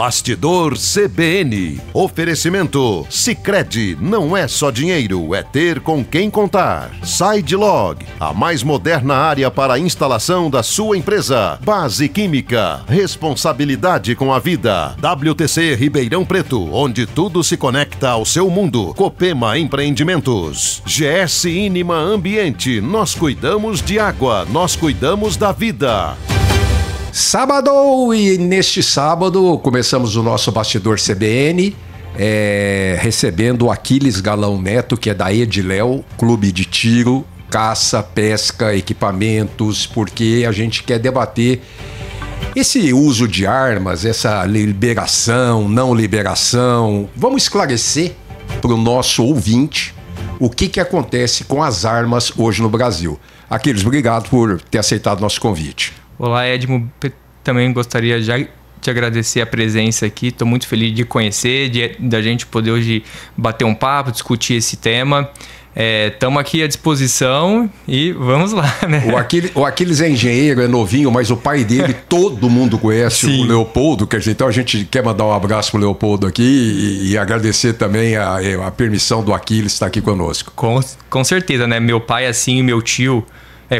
Bastidor CBN. Oferecimento Sicredi, não é só dinheiro, é ter com quem contar. SideLog, a mais moderna área para a instalação da sua empresa. Base Química, responsabilidade com a vida. WTC Ribeirão Preto, onde tudo se conecta ao seu mundo. Copema Empreendimentos. GS Inima Ambiente, nós cuidamos de água, nós cuidamos da vida. Sábado, e neste sábado começamos o nosso Bastidor CBN, recebendo o Aquiles Galão Neto, que é da Ediléu, clube de tiro, caça, pesca, equipamentos, porque a gente quer debater esse uso de armas, essa liberação, não liberação. Vamos esclarecer para o nosso ouvinte o que acontece com as armas hoje no Brasil. Aquiles, obrigado por ter aceitado nosso convite. Olá, Edmo. Também gostaria de agradecer a presença aqui. Estou muito feliz de conhecer, da gente poder hoje bater um papo, discutir esse tema. Estamos aqui à disposição e vamos lá, né? O Aquiles é engenheiro, é novinho, mas o pai dele todo mundo conhece. Sim. O Leopoldo, quer dizer, então a gente quer mandar um abraço pro Leopoldo aqui e agradecer também a permissão do Aquiles estar aqui conosco. Com certeza, né? Meu pai, assim, e meu tio,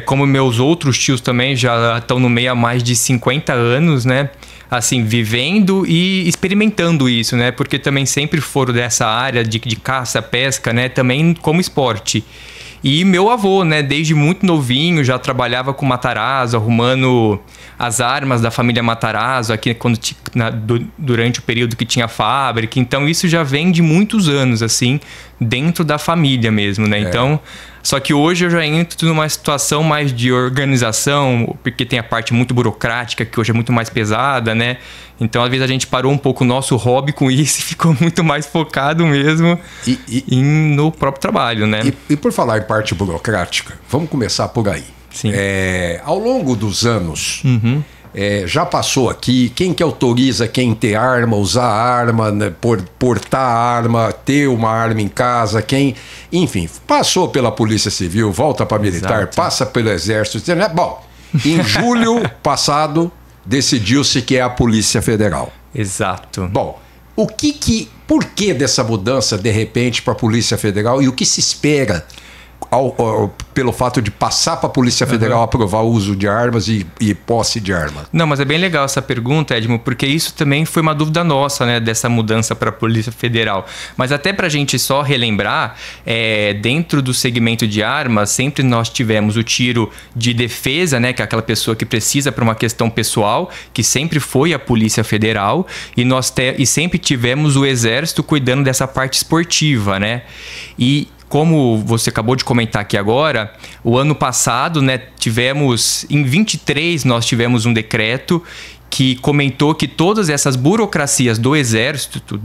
como meus outros tios também já estão no meio há mais de 50 anos, né? Assim, vivendo e experimentando isso, né? Porque também sempre foram dessa área de caça, pesca, né? Também como esporte. E meu avô, né? Desde muito novinho já trabalhava com Matarazzo, arrumando as armas da família Matarazzo aqui durante o período que tinha fábrica. Então isso já vem de muitos anos, assim, dentro da família mesmo, né? Então, só que hoje eu já entro numa situação mais de organização, porque tem a parte muito burocrática, que hoje é muito mais pesada, né? Então, às vezes, a gente parou um pouco o nosso hobby com isso e ficou muito mais focado mesmo no próprio trabalho, né? E por falar em parte burocrática, vamos começar por aí. Sim. Ao longo dos anos, já passou aqui, quem que autoriza quem ter arma, usar arma, né, portar arma, ter uma arma em casa, enfim, passou pela Polícia Civil, volta para Militar, Exato. Passa pelo Exército, né? Bom, em julho passado decidiu-se que é a Polícia Federal. Exato. Bom, por que dessa mudança de repente para a Polícia Federal e o que se espera pelo fato de passar para a Polícia Federal aprovar o uso de armas e posse de arma? Não, mas é bem legal essa pergunta, Edmo, porque isso também foi uma dúvida nossa, né, dessa mudança para a Polícia Federal. Mas até para a gente só relembrar, dentro do segmento de armas, sempre nós tivemos o tiro de defesa, né, que é aquela pessoa que precisa para uma questão pessoal, que sempre foi a Polícia Federal, e sempre tivemos o Exército cuidando dessa parte esportiva, né? E como você acabou de comentar aqui agora, o ano passado, né, em 23, nós tivemos um decreto que comentou que todas essas burocracias do Exército,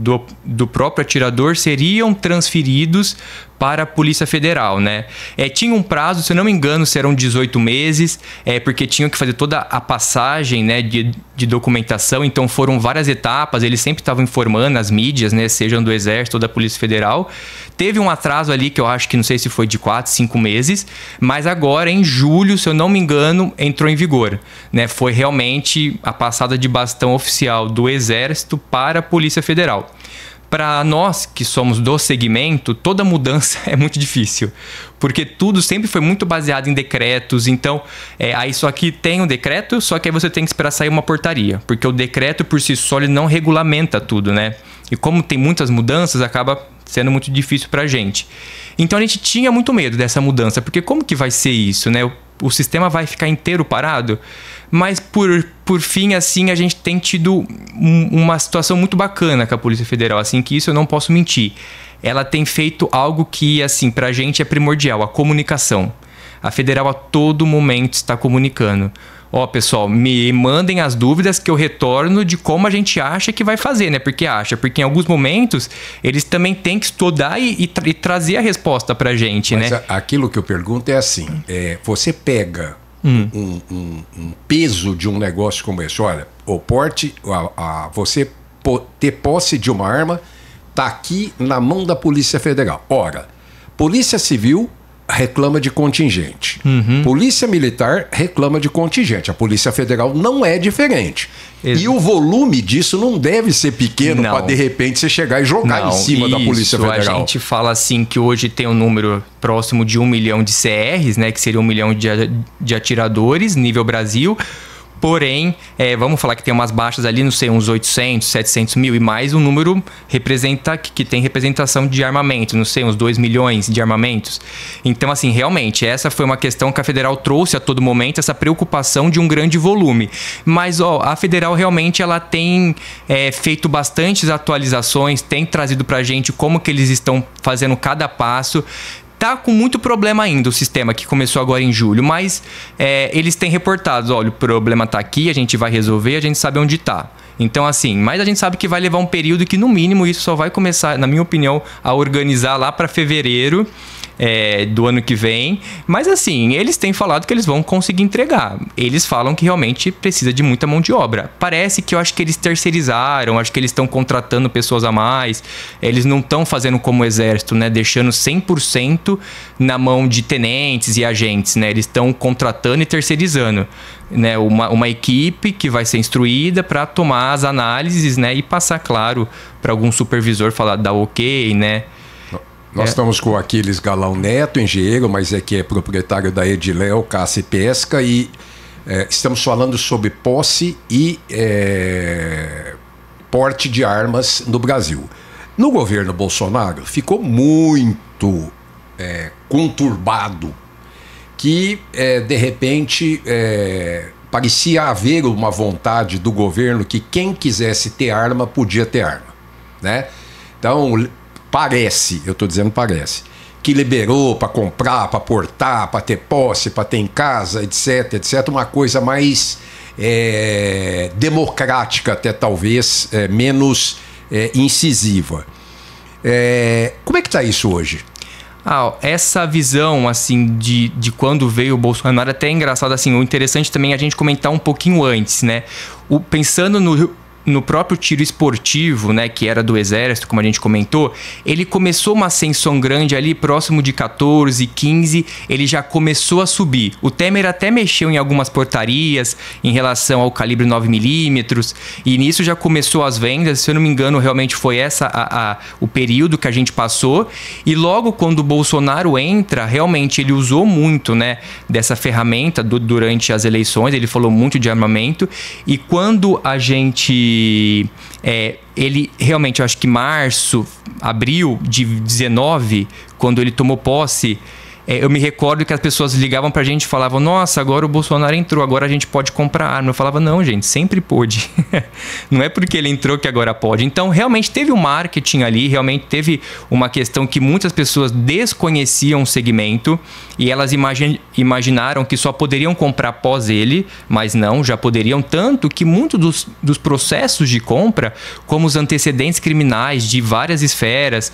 do próprio atirador, seriam transferidos para a Polícia Federal, né? Tinha um prazo, se eu não me engano, serão 18 meses, porque tinham que fazer toda a passagem, né, de documentação, então foram várias etapas, eles sempre estavam informando as mídias, né, sejam do Exército ou da Polícia Federal. Teve um atraso ali que eu acho que não sei se foi de 4, 5 meses, mas agora em julho, se eu não me engano, entrou em vigor, né? Foi realmente a passada de bastão oficial do Exército para a Polícia Federal. Para nós que somos do segmento, toda mudança é muito difícil, porque tudo sempre foi muito baseado em decretos. Então, aí só que tem um decreto, só que aí você tem que esperar sair uma portaria, porque o decreto por si só ele não regulamenta tudo, né? E como tem muitas mudanças, acaba sendo muito difícil para a gente. Então a gente tinha muito medo dessa mudança, porque como que vai ser isso, né? O sistema vai ficar inteiro parado? Mas por fim, assim, a gente tem tido uma situação muito bacana com a Polícia Federal, assim, que isso eu não posso mentir. Ela tem feito algo que, assim, pra gente é primordial, a comunicação. A Federal a todo momento está comunicando. Pessoal, me mandem as dúvidas que eu retorno de como a gente acha que vai fazer, né? Porque em alguns momentos eles também têm que estudar e trazer a resposta pra gente, mas né? Aquilo que eu pergunto é assim, você pega um peso de um negócio como esse, olha, o porte, você ter posse de uma arma tá aqui na mão da Polícia Federal. Ora, Polícia Civil reclama de contingente. Polícia Militar reclama de contingente. A Polícia Federal não é diferente. E o volume disso não deve ser pequeno para, de repente, você chegar e jogar em cima da Polícia Federal. A gente fala assim que hoje tem um número próximo de 1 milhão de CRs, né, que seria 1 milhão de atiradores, nível Brasil. Porém, vamos falar que tem umas baixas ali, não sei, uns 800, 700 mil e mais um número que tem representação de armamento, não sei, uns 2 milhões de armamentos. Então, assim, realmente, essa foi uma questão que a Federal trouxe a todo momento, essa preocupação de um grande volume. Mas, a Federal realmente ela tem feito bastantes atualizações, tem trazido pra gente como que eles estão fazendo cada passo. Tá com muito problema ainda o sistema que começou agora em julho, mas eles têm reportado, olha, o problema tá aqui, a gente vai resolver, a gente sabe onde tá. Então, assim, mas a gente sabe que vai levar um período que, no mínimo, isso só vai começar, na minha opinião, a organizar lá para fevereiro do ano que vem. Mas, assim, eles têm falado que eles vão conseguir entregar. Eles falam que realmente precisa de muita mão de obra. Parece que eu acho que eles terceirizaram, acho que eles estão contratando pessoas a mais. Eles não estão fazendo como o Exército, né? Deixando 100% na mão de tenentes e agentes, né? Eles estão contratando e terceirizando, né? Uma equipe que vai ser instruída para tomar as análises, né? E passar, claro, para algum supervisor falar, dar ok, né? Nós estamos com o Aquiles Galão Neto, engenheiro, mas que é proprietário da Ediléu Caça e Pesca, e estamos falando sobre posse e porte de armas no Brasil. No governo Bolsonaro ficou muito conturbado, que de repente parecia haver uma vontade do governo que quem quisesse ter arma podia ter arma, né? Então parece, eu estou dizendo parece, que liberou para comprar, para portar, para ter posse, para ter em casa, etc, etc, uma coisa mais democrática até talvez, menos incisiva. Como é que está isso hoje? Essa visão, assim, de quando veio o Bolsonaro, até é engraçado, assim, o interessante também é a gente comentar um pouquinho antes, né? Pensando no próprio tiro esportivo, né, que era do Exército, como a gente comentou, ele começou uma ascensão grande ali, próximo de 14, 15, ele já começou a subir. O Temer até mexeu em algumas portarias em relação ao calibre 9mm, e nisso já começou as vendas, se eu não me engano, realmente foi o período que a gente passou, e logo quando o Bolsonaro entra, realmente ele usou muito, né, dessa ferramenta durante as eleições, ele falou muito de armamento, e quando a gente ele realmente, eu acho que março, abril de 19, quando ele tomou posse, eu me recordo que as pessoas ligavam pra gente e falavam, nossa, agora o Bolsonaro entrou, agora a gente pode comprar arma. Eu falava, não, gente, sempre pôde. Não é porque ele entrou que agora pode. Então, realmente teve um marketing ali, realmente teve uma questão que muitas pessoas desconheciam o segmento e elas imaginaram que só poderiam comprar após ele, mas não, já poderiam, tanto que muitos dos processos de compra, como os antecedentes criminais de várias esferas,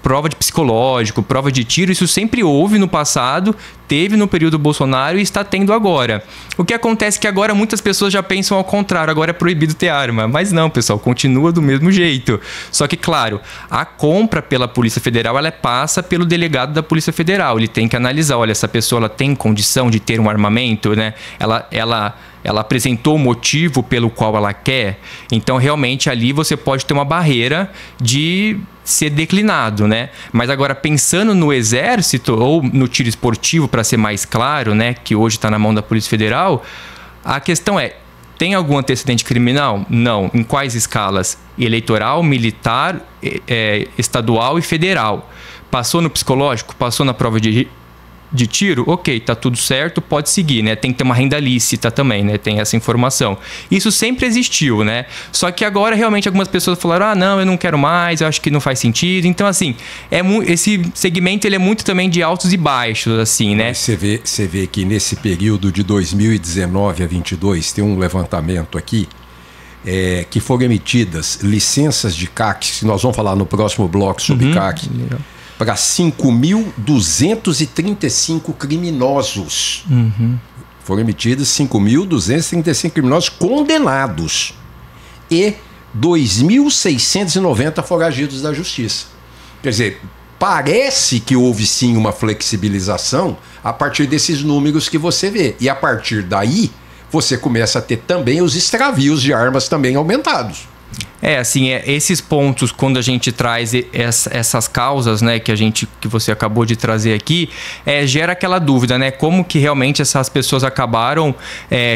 prova de psicológico, prova de tiro, isso sempre houve no passado, teve no período Bolsonaro e está tendo agora. O que acontece é que agora muitas pessoas já pensam ao contrário, agora é proibido ter arma. Mas não, pessoal, continua do mesmo jeito. Só que, claro, a compra pela Polícia Federal, ela passa pelo delegado da Polícia Federal. Ele tem que analisar, olha, essa pessoa ela tem condição de ter um armamento, né? Ela apresentou o motivo pelo qual ela quer. Então, realmente, ali você pode ter uma barreira de ser declinado, né? Mas agora, pensando no Exército ou no tiro esportivo, para ser mais claro, né? Que hoje está na mão da Polícia Federal, a questão é, tem algum antecedente criminal? Não. Em quais escalas? Eleitoral, militar, estadual e federal. Passou no psicológico? Passou na prova de tiro, ok, tá tudo certo, pode seguir, né? Tem que ter uma renda lícita também, né? Tem essa informação. Isso sempre existiu, né? Só que agora, realmente, algumas pessoas falaram, não, eu não quero mais, eu acho que não faz sentido. Então, assim, esse segmento, ele é muito também de altos e baixos, assim, né? Você vê que nesse período de 2019 a 22, tem um levantamento aqui, que foram emitidas licenças de CAC, que nós vamos falar no próximo bloco sobre CAC, para 5.235 criminosos. Foram emitidos 5.235 criminosos condenados e 2.690 foragidos da justiça. Quer dizer, Parece que houve sim uma flexibilização a partir desses números que você vê. E a partir daí, você começa a ter também os extravios de armas também aumentados. Esses pontos, quando a gente traz essas causas, né, que você acabou de trazer aqui, gera aquela dúvida, né, como que realmente essas pessoas acabaram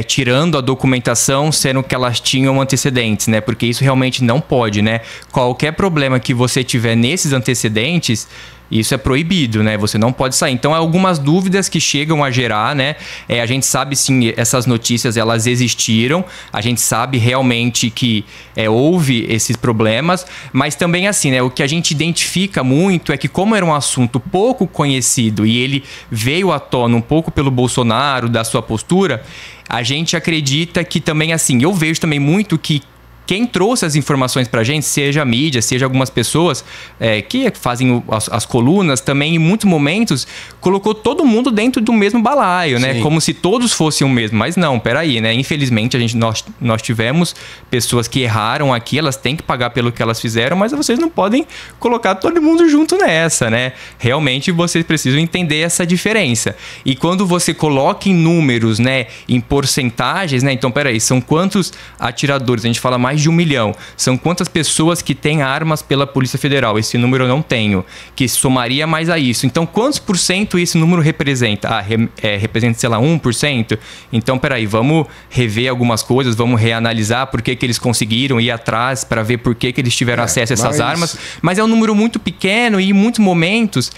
tirando a documentação, sendo que elas tinham antecedentes, né, porque isso realmente não pode, né, qualquer problema que você tiver nesses antecedentes, isso é proibido, né? Você não pode sair. Então, algumas dúvidas que chegam a gerar, né? A gente sabe, sim, essas notícias, elas existiram. A gente sabe realmente que houve esses problemas. Mas também, assim, né? O que a gente identifica muito é que, como era um assunto pouco conhecido e ele veio à tona um pouco pelo Bolsonaro, da sua postura, a gente acredita que também, assim, eu vejo também muito que quem trouxe as informações pra gente, seja a mídia, seja algumas pessoas que fazem as colunas, também em muitos momentos colocou todo mundo dentro do mesmo balaio, né? Como se todos fossem o mesmo. Mas não, peraí, né? Infelizmente, nós tivemos pessoas que erraram aqui, elas têm que pagar pelo que elas fizeram, mas vocês não podem colocar todo mundo junto nessa, né? Realmente, vocês precisam entender essa diferença. E quando você coloca em números, né? Em porcentagens, né? Então, peraí, são quantos atiradores? A gente fala mais de 1 milhão. São quantas pessoas que têm armas pela Polícia Federal? Esse número eu não tenho, que somaria mais a isso. Então, quantos por cento esse número representa? Representa, sei lá, 1%? Então, peraí, vamos rever algumas coisas, vamos reanalisar por que eles conseguiram ir atrás para ver por que eles tiveram acesso a essas armas. Mas é um número muito pequeno e em muitos momentos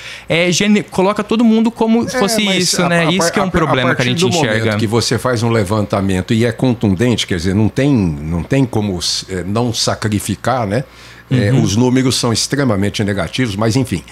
coloca todo mundo como se fosse isso, né? Isso que é um problema que a gente enxerga. A partir do momento que você faz um levantamento e é contundente, quer dizer, não tem como não sacrificar, né? Os números são extremamente negativos, mas enfim.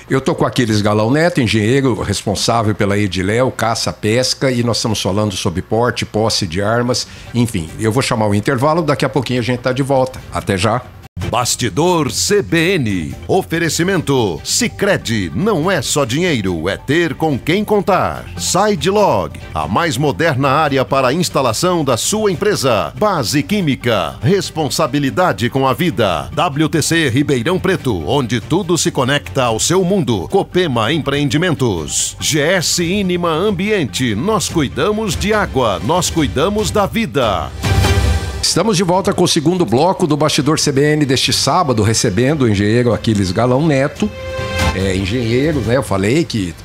Eu estou com Aquiles Galão Neto, engenheiro responsável pela Ediléu, caça, pesca, e nós estamos falando sobre porte, posse de armas, enfim. Eu vou chamar o intervalo, daqui a pouquinho a gente está de volta. Até já. Bastidor CBN. Oferecimento Sicredi, não é só dinheiro, é ter com quem contar. SideLog, a mais moderna área para a instalação da sua empresa. Base Química, responsabilidade com a vida. WTC Ribeirão Preto, onde tudo se conecta ao seu mundo. Copema Empreendimentos. GS Inima Ambiente, nós cuidamos de água, nós cuidamos da vida. Estamos de volta com o segundo bloco do Bastidor CBN deste sábado, recebendo o engenheiro Aquiles Galão Neto. Engenheiro, né? Eu falei que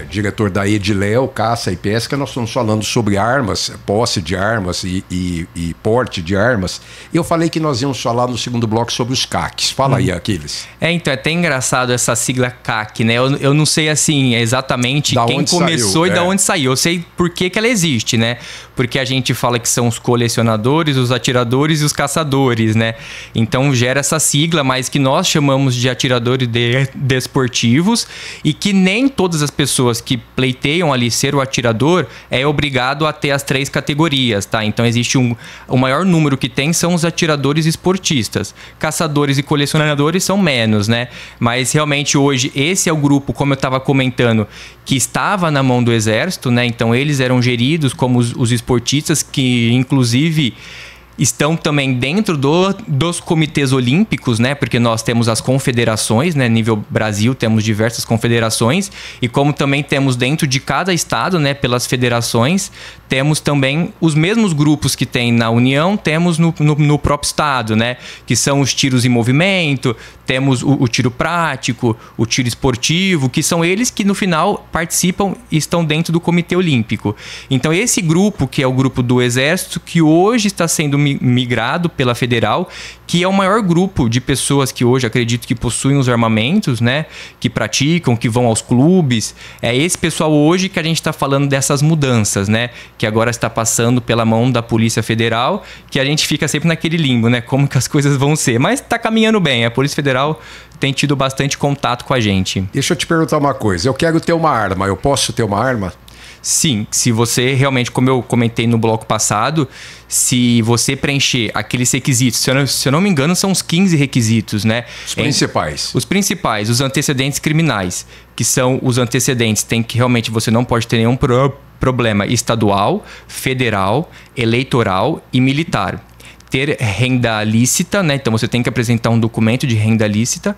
diretor da Ediléu, caça e pesca. Nós estamos falando sobre armas, posse de armas e porte de armas. E eu falei que nós íamos falar no segundo bloco sobre os CACs. Fala aí, Aquiles. Então, é até engraçado essa sigla CAC, né? Eu não sei, assim, exatamente quem começou e de onde saiu. Eu sei por que ela existe, né? Porque a gente fala que são os colecionadores, os atiradores e os caçadores, né? Então, gera essa sigla, mas que nós chamamos de atiradores desportivos, e que nem todas as pessoas que pleiteiam ali ser o atirador é obrigado a ter as 3 categorias, tá? Então existe o maior número que tem são os atiradores esportistas. Caçadores e colecionadores são menos, né? Mas realmente hoje esse é o grupo, como eu estava comentando, que estava na mão do Exército, né? Então eles eram geridos como os esportistas, que inclusive estão também dentro dos comitês olímpicos, né? Porque nós temos as confederações, né? Nível Brasil, temos diversas confederações. E como também temos dentro de cada estado, né? Pelas federações, temos também os mesmos grupos que tem na União, temos no próprio estado, né? Que são os tiros em movimento, temos o tiro prático, o tiro esportivo, que são eles que no final participam e estão dentro do Comitê Olímpico. Então esse grupo, que é o grupo do Exército, que hoje está sendo migrado pela Federal, que é o maior grupo de pessoas que hoje acredito que possuem os armamentos, né? Que praticam, que vão aos clubes. É esse pessoal hoje que a gente está falando dessas mudanças, né? Que agora está passando pela mão da Polícia Federal, que a gente fica sempre naquele limbo, né? Como que as coisas vão ser. Mas está caminhando bem. A Polícia Federal tem tido bastante contato com a gente. Deixa eu te perguntar uma coisa. Eu quero ter uma arma. Eu posso ter uma arma? Sim, se você realmente, como eu comentei no bloco passado, se você preencher aqueles requisitos, se eu não me engano, são uns 15 requisitos, né? Os principais. Os principais, os antecedentes criminais, que são os antecedentes, tem que realmente você não pode ter nenhum problema estadual, federal, eleitoral e militar. ter renda lícita, né? Então você tem que apresentar um documento de renda lícita.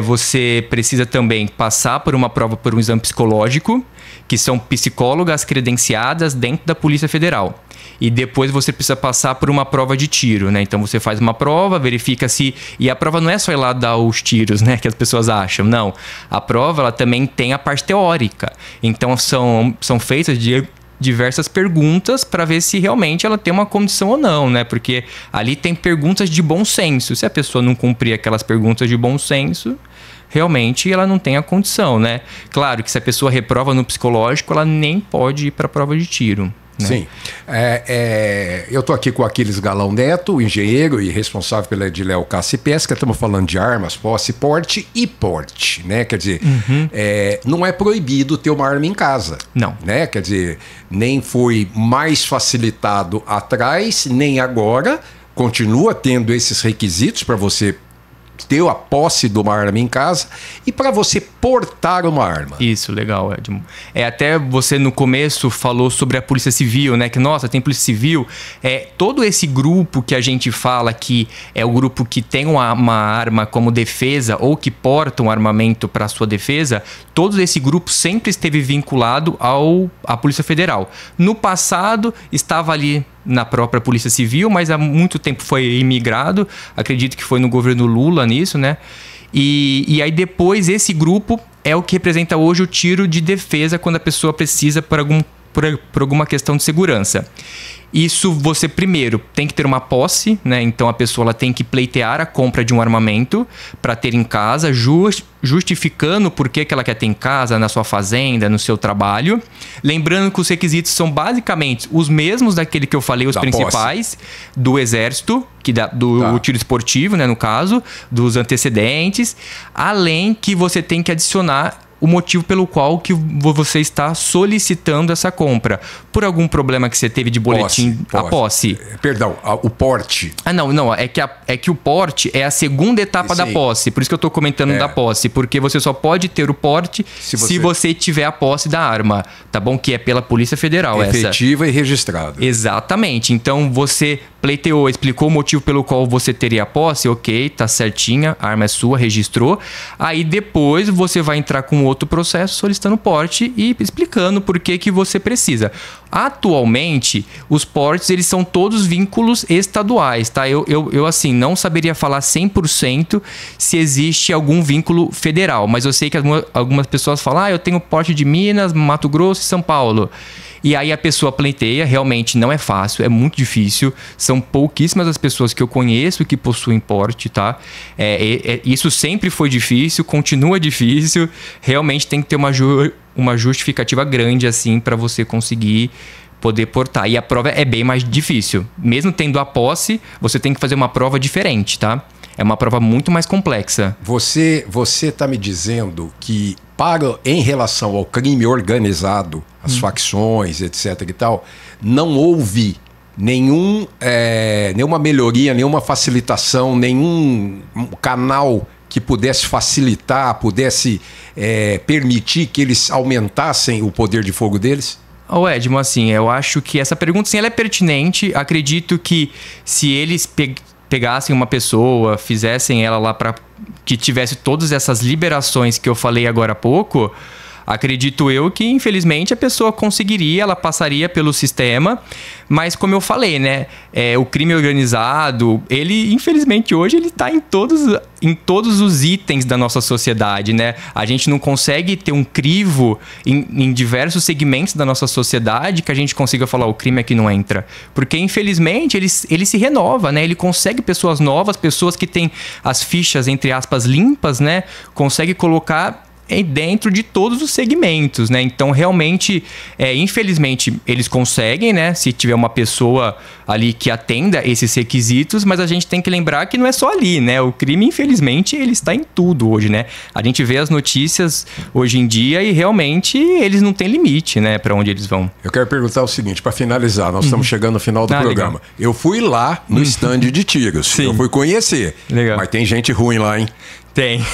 Você precisa também passar por uma prova, por um exame psicológico, que são psicólogas credenciadas dentro da Polícia Federal. E depois você precisa passar por uma prova de tiro, né? Então você faz uma prova, verifica se... E a prova não é só ir lá dar os tiros, né? Que as pessoas acham. Não. A prova, ela também tem a parte teórica. Então são feitas diversas perguntas para ver se realmente ela tem uma condição ou não, né? Porque ali tem perguntas de bom senso. Se a pessoa não cumprir aquelas perguntas de bom senso, realmente ela não tem a condição, né? Claro que se a pessoa reprova no psicológico, ela nem pode ir para a prova de tiro. Né? Sim. Eu estou aqui com o Aquiles Galão Neto, engenheiro e responsável pela Ediléu Caça e Pesca. Estamos falando de armas, posse, porte e porte, né? Quer dizer, não é proibido ter uma arma em casa. Não. Né? Quer dizer, nem foi mais facilitado atrás, nem agora. Continua tendo esses requisitos para você ter a posse de uma arma em casa e para você portar uma arma. Isso, legal, Edmo. Até você no começo falou sobre a Polícia Civil, né? Que, nossa, tem Polícia Civil. Todo esse grupo que a gente fala que é o grupo que tem uma arma como defesa ou que porta um armamento para sua defesa, todo esse grupo sempre esteve vinculado à Polícia Federal. No passado, estava ali na própria Polícia Civil, mas há muito tempo foi imigrado. Acredito que foi no governo Lula nisso, né? E aí depois esse grupo é o que representa hoje o tiro de defesa quando a pessoa precisa por alguma questão de segurança. Isso você primeiro tem que ter uma posse, né? Então a pessoa ela tem que pleitear a compra de um armamento para ter em casa, justificando por que ela quer ter em casa, na sua fazenda, no seu trabalho. Lembrando que os requisitos são basicamente os mesmos daquele que eu falei, os principais, do Exército, do tiro esportivo, né, no caso, dos antecedentes, além que você tem que adicionar o motivo pelo qual que você está solicitando essa compra. Por algum problema que você teve de boletim, a posse. Perdão, o porte. Não. É que o porte é a segunda etapa da posse. Por isso que eu estou comentando da posse. Porque você só pode ter o porte se você tiver a posse da arma. Tá bom? Que é pela Polícia Federal. Efetiva e registrada. Exatamente. Então você pleiteou, explicou o motivo pelo qual você teria a posse. Ok, tá certinha, a arma é sua, registrou. Aí depois você vai entrar com outro processo solicitando porte e explicando por que você precisa. Atualmente, os portes eles são todos vínculos estaduais, tá? Eu assim, não saberia falar 100% se existe algum vínculo federal, mas eu sei que algumas pessoas falam, eu tenho porte de Minas, Mato Grosso e São Paulo. E aí a pessoa pleiteia, realmente não é fácil, é muito difícil. São pouquíssimas as pessoas que eu conheço que possuem porte, tá? Isso sempre foi difícil, continua difícil. Realmente tem que ter uma justificativa grande, assim, para você conseguir poder portar. E a prova é bem mais difícil. Mesmo tendo a posse, você tem que fazer uma prova diferente, tá? É uma prova muito mais complexa. Você está me dizendo que em relação ao crime organizado, as facções, etc. e tal, não houve nenhuma melhoria, nenhuma facilitação, nenhum canal que pudesse facilitar, pudesse permitir que eles aumentassem o poder de fogo deles? Edmo, assim, eu acho que essa pergunta sim, ela é pertinente. Acredito que se eles pegassem uma pessoa, fizessem ela lá para que tivesse todas essas liberações que eu falei agora há pouco, acredito eu que, infelizmente, a pessoa conseguiria, ela passaria pelo sistema, mas como eu falei, né, o crime organizado, ele, infelizmente, hoje, ele está em todos os itens da nossa sociedade, né? A gente não consegue ter um crivo em diversos segmentos da nossa sociedade que a gente consiga falar, o crime aqui não entra. Porque, infelizmente, ele se renova, né? Ele consegue pessoas novas, pessoas que têm as fichas, entre aspas, limpas, né? Consegue colocar dentro de todos os segmentos, né? Então, realmente, infelizmente, eles conseguem, né? Se tiver uma pessoa ali que atenda esses requisitos, mas a gente tem que lembrar que não é só ali, né? O crime, infelizmente, ele está em tudo hoje, né? A gente vê as notícias hoje em dia e realmente eles não têm limite, né? Para onde eles vão. Eu quero perguntar o seguinte, para finalizar, nós estamos chegando no final do programa. Legal. Eu fui lá no stand de tiros, eu fui conhecer, legal. Mas tem gente ruim lá, hein? Tem.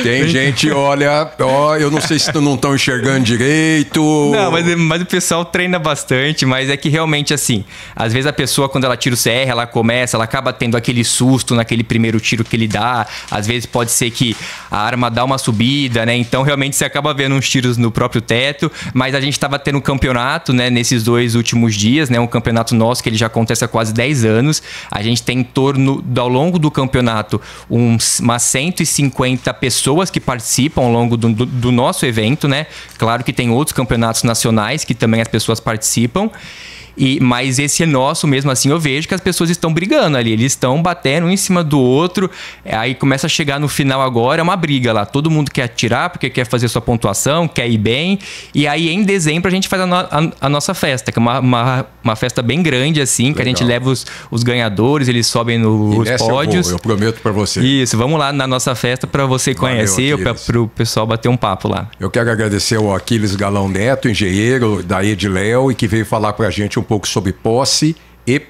Tem gente, olha, ó, eu não sei se não estão enxergando direito. Não, mas o pessoal treina bastante, mas é que realmente assim, às vezes a pessoa quando ela tira o CR, ela acaba tendo aquele susto naquele primeiro tiro que ele dá, às vezes pode ser que a arma dá uma subida, né? Então realmente você acaba vendo uns tiros no próprio teto, mas a gente estava tendo um campeonato, né, nesses 2 últimos dias, né, um campeonato nosso que ele já acontece há quase 10 anos. A gente tem em torno, ao longo do campeonato, umas 150 pessoas que participam ao longo do nosso evento, né? Claro que tem outros campeonatos nacionais que também as pessoas participam. Mas esse é nosso, mesmo assim, eu vejo que as pessoas estão brigando ali. Eles estão batendo um em cima do outro. Aí começa a chegar no final agora, é uma briga lá. Todo mundo quer atirar porque quer fazer sua pontuação, quer ir bem. E aí em dezembro a gente faz a nossa festa, que é uma festa bem grande, assim. Legal. Que a gente leva os ganhadores, eles sobem nos pódios. Eu prometo pra você. Isso, vamos lá na nossa festa pra você conhecer, pro pessoal bater um papo lá. Eu quero agradecer ao Aquiles Galão Neto, engenheiro da Ediléu, e que veio falar pra gente um pouco sobre posse e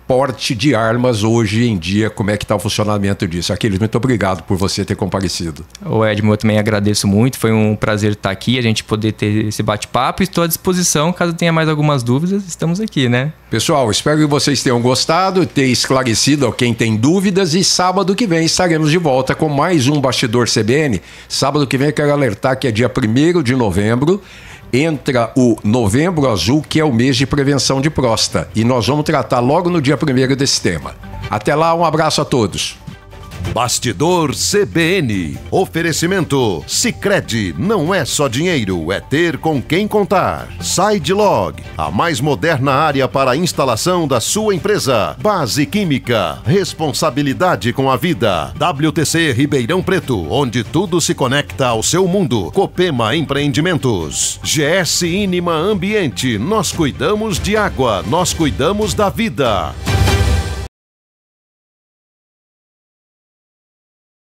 porte de armas hoje em dia, como é que está o funcionamento disso. Aquiles, muito obrigado por você ter comparecido. O Edmo, eu também agradeço muito, foi um prazer estar aqui, a gente poder ter esse bate-papo, estou à disposição, caso tenha mais algumas dúvidas, estamos aqui, né? Pessoal, espero que vocês tenham gostado, ter esclarecido a quem tem dúvidas, e sábado que vem estaremos de volta com mais um Bastidor CBN. Sábado que vem eu quero alertar que é dia 1º de novembro, entra o Novembro Azul, que é o mês de prevenção de próstata. E nós vamos tratar logo no dia 1º desse tema. Até lá, um abraço a todos. Bastidor CBN. Oferecimento Sicredi, não é só dinheiro, é ter com quem contar. SideLog, a mais moderna área para a instalação da sua empresa. Base Química, responsabilidade com a vida. WTC Ribeirão Preto, onde tudo se conecta ao seu mundo. Copema Empreendimentos. GS Inima Ambiente, nós cuidamos de água, nós cuidamos da vida.